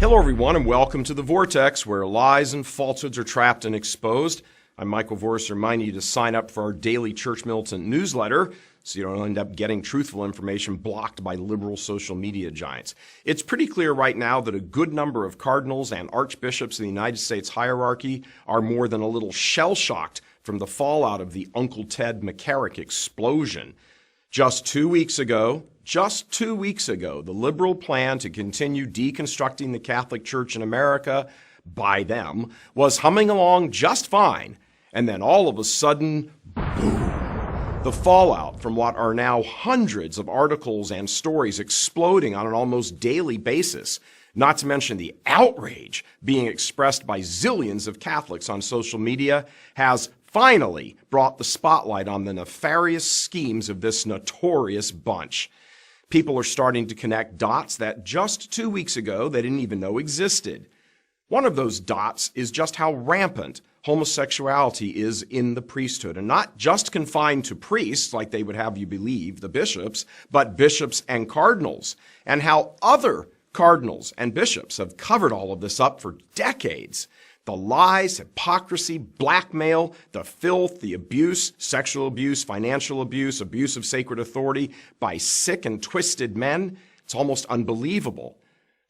Hello everyone and welcome to The Vortex, where lies and falsehoods are trapped and exposed. I'm Michael Voris, reminding you to sign up for our daily Church Militant newsletter so you don't end up getting truthful information blocked by liberal social media giants. It's pretty clear right now that a good number of cardinals and archbishops in the United States hierarchy are more than a little shell-shocked from the fallout of the Uncle Ted McCarrick explosion. Just 2 weeks ago, the liberal plan to continue deconstructing the Catholic Church in America, by them, was humming along just fine. And then all of a sudden, boom. The fallout from what are now hundreds of articles and stories exploding on an almost daily basis, not to mention the outrage being expressed by zillions of Catholics on social media, has finally brought the spotlight on the nefarious schemes of this notorious bunch. People are starting to connect dots that just 2 weeks ago they didn't even know existed. One of those dots is just how rampant homosexuality is in the priesthood, and not just confined to priests, like they would have you believe, the bishops, but bishops and cardinals, and how other cardinals and bishops have covered all of this up for decades. The lies, hypocrisy, blackmail, the filth, the abuse, sexual abuse, financial abuse, abuse of sacred authority by sick and twisted men, it's almost unbelievable.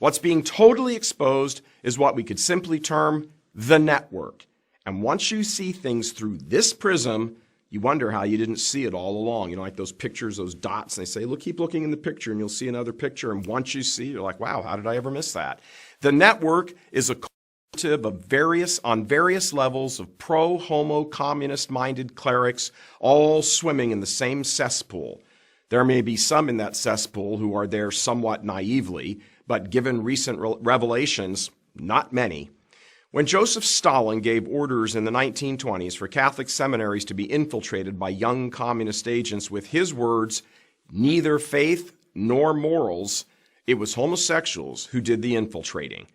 What's being totally exposed is what we could simply term the network. And once you see things through this prism, you wonder how you didn't see it all along. You know, like those pictures, those dots, and they say, look, keep looking in the picture and you'll see another picture. And once you see, you're like, wow, how did I ever miss that? The network is a collective of various levels of pro-homo-communist-minded clerics, all swimming in the same cesspool. There may be some in that cesspool who are there somewhat naively, but given recent revelations, not many. When Joseph Stalin gave orders in the 1920s for Catholic seminaries to be infiltrated by young communist agents with his words, neither faith nor morals, it was homosexuals who did the infiltrating.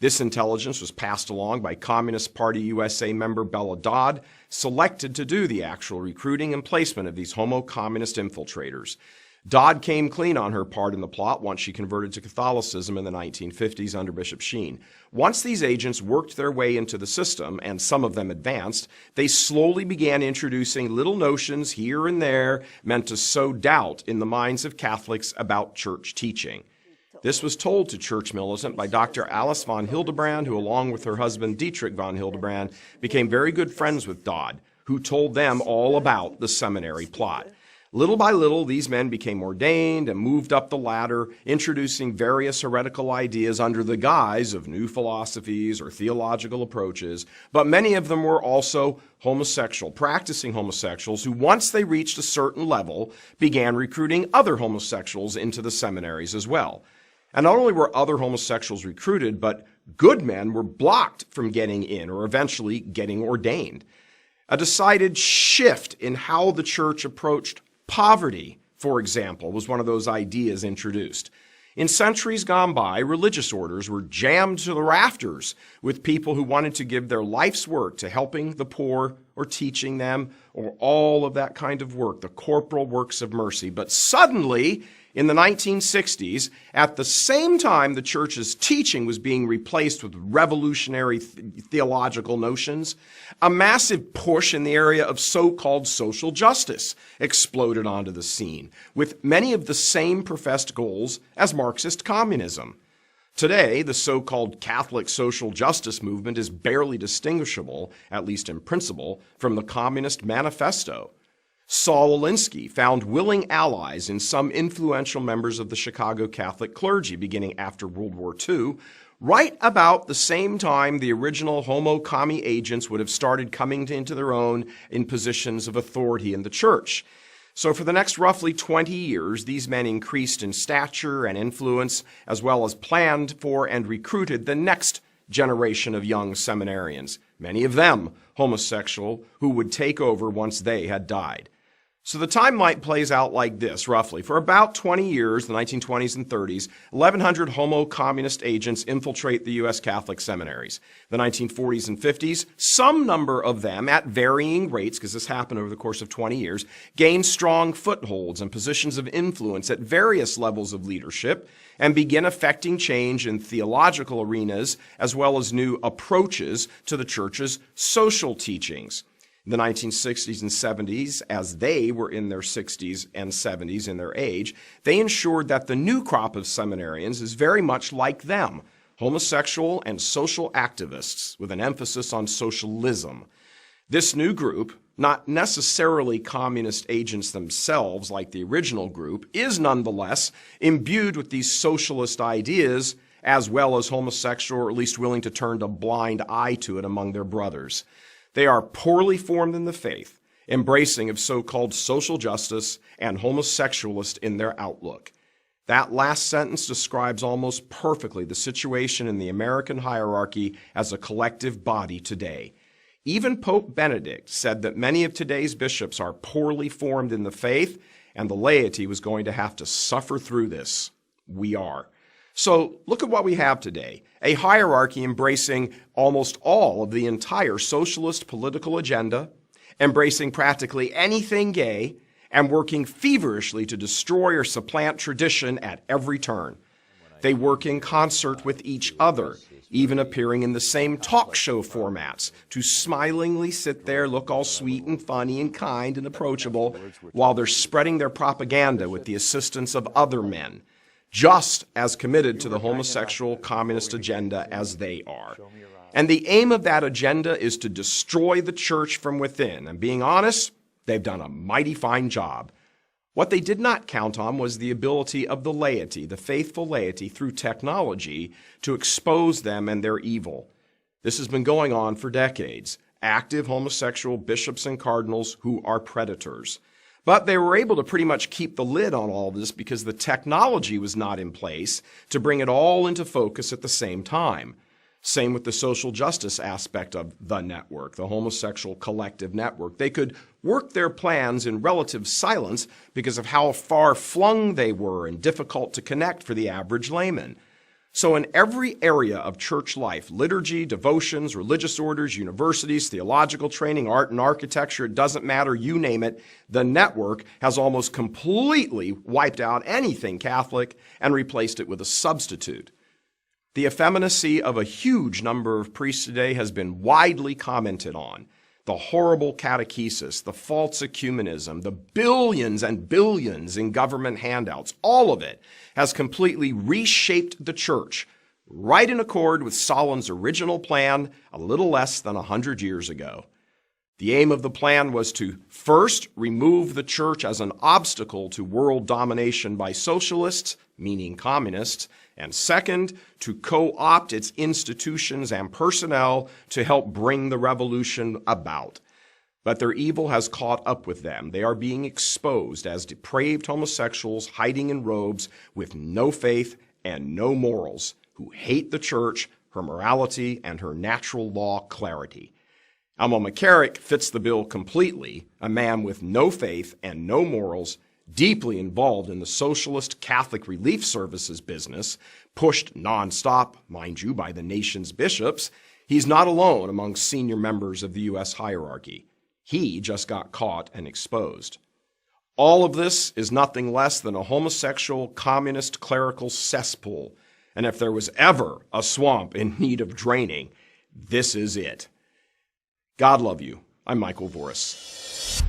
This intelligence was passed along by Communist Party USA member Bella Dodd, selected to do the actual recruiting and placement of these homo-communist infiltrators. Dodd came clean on her part in the plot once she converted to Catholicism in the 1950s under Bishop Sheen. Once these agents worked their way into the system, and some of them advanced, they slowly began introducing little notions here and there meant to sow doubt in the minds of Catholics about church teaching. This was told to Church Militant by Dr. Alice von Hildebrand, who along with her husband Dietrich von Hildebrand became very good friends with Dodd, who told them all about the seminary plot. Little by little, these men became ordained and moved up the ladder, introducing various heretical ideas under the guise of new philosophies or theological approaches, but many of them were also practicing homosexuals who, once they reached a certain level, began recruiting other homosexuals into the seminaries as well. And not only were other homosexuals recruited, but good men were blocked from getting in or eventually getting ordained. A decided shift in how the church approached poverty, for example, was one of those ideas introduced. In centuries gone by, religious orders were jammed to the rafters with people who wanted to give their life's work to helping the poor or teaching them or all of that kind of work, the corporal works of mercy. But suddenly, in the 1960s, at the same time the church's teaching was being replaced with revolutionary theological notions, a massive push in the area of so-called social justice exploded onto the scene, with many of the same professed goals as Marxist communism. Today, the so-called Catholic social justice movement is barely distinguishable, at least in principle, from the Communist Manifesto. Saul Alinsky found willing allies in some influential members of the Chicago Catholic clergy beginning after World War II, right about the same time the original homo-commie agents would have started coming into their own in positions of authority in the church. So for the next roughly 20 years, these men increased in stature and influence, as well as planned for and recruited the next generation of young seminarians, many of them homosexual, who would take over once they had died. So the timeline plays out like this, roughly. For about 20 years, the 1920s and 30s, 1,100 homo-communist agents infiltrate the U.S. Catholic seminaries. The 1940s and 50s, some number of them, at varying rates, because this happened over the course of 20 years, gained strong footholds and positions of influence at various levels of leadership and begin affecting change in theological arenas as well as new approaches to the church's social teachings. In the 1960s and 70s, as they were in their 60s and 70s in their age, they ensured that the new crop of seminarians is very much like them, homosexual and social activists with an emphasis on socialism. This new group, not necessarily communist agents themselves like the original group, is nonetheless imbued with these socialist ideas as well as homosexual, or at least willing to turn a blind eye to it among their brothers. They are poorly formed in the faith, embracing of so-called social justice and homosexualist in their outlook. That last sentence describes almost perfectly the situation in the American hierarchy as a collective body today. Even Pope Benedict said that many of today's bishops are poorly formed in the faith, and the laity was going to have to suffer through this. We are. So look at what we have today, a hierarchy embracing almost all of the entire socialist political agenda, embracing practically anything gay, and working feverishly to destroy or supplant tradition at every turn. They work in concert with each other, even appearing in the same talk show formats, to smilingly sit there, look all sweet and funny and kind and approachable, while they're spreading their propaganda with the assistance of other men, just as committed to the homosexual communist agenda as they are. And the aim of that agenda is to destroy the church from within. And being honest, they've done a mighty fine job. What they did not count on was the ability of the laity, the faithful laity, through technology, to expose them and their evil. This has been going on for decades. Active homosexual bishops and cardinals who are predators. But they were able to pretty much keep the lid on all this because the technology was not in place to bring it all into focus at the same time. Same with the social justice aspect of the network, the homosexual collective network. They could work their plans in relative silence because of how far-flung they were and difficult to connect for the average layman. So in every area of church life, liturgy, devotions, religious orders, universities, theological training, art and architecture, it doesn't matter, you name it, the network has almost completely wiped out anything Catholic and replaced it with a substitute. The effeminacy of a huge number of priests today has been widely commented on. The horrible catechesis, the false ecumenism, the billions and billions in government handouts, all of it has completely reshaped the church, right in accord with Stalin's original plan a little less than 100 years ago. The aim of the plan was to first remove the church as an obstacle to world domination by socialists, meaning communists, and second, to co-opt its institutions and personnel to help bring the revolution about. But their evil has caught up with them. They are being exposed as depraved homosexuals hiding in robes with no faith and no morals, who hate the church, her morality, and her natural law clarity. Alma McCarrick fits the bill completely, a man with no faith and no morals, deeply involved in the socialist Catholic Relief Services business, pushed nonstop, mind you, by the nation's bishops. He's not alone among senior members of the U.S. hierarchy. He just got caught and exposed. All of this is nothing less than a homosexual communist clerical cesspool. And if there was ever a swamp in need of draining, this is it. God love you. I'm Michael Voris.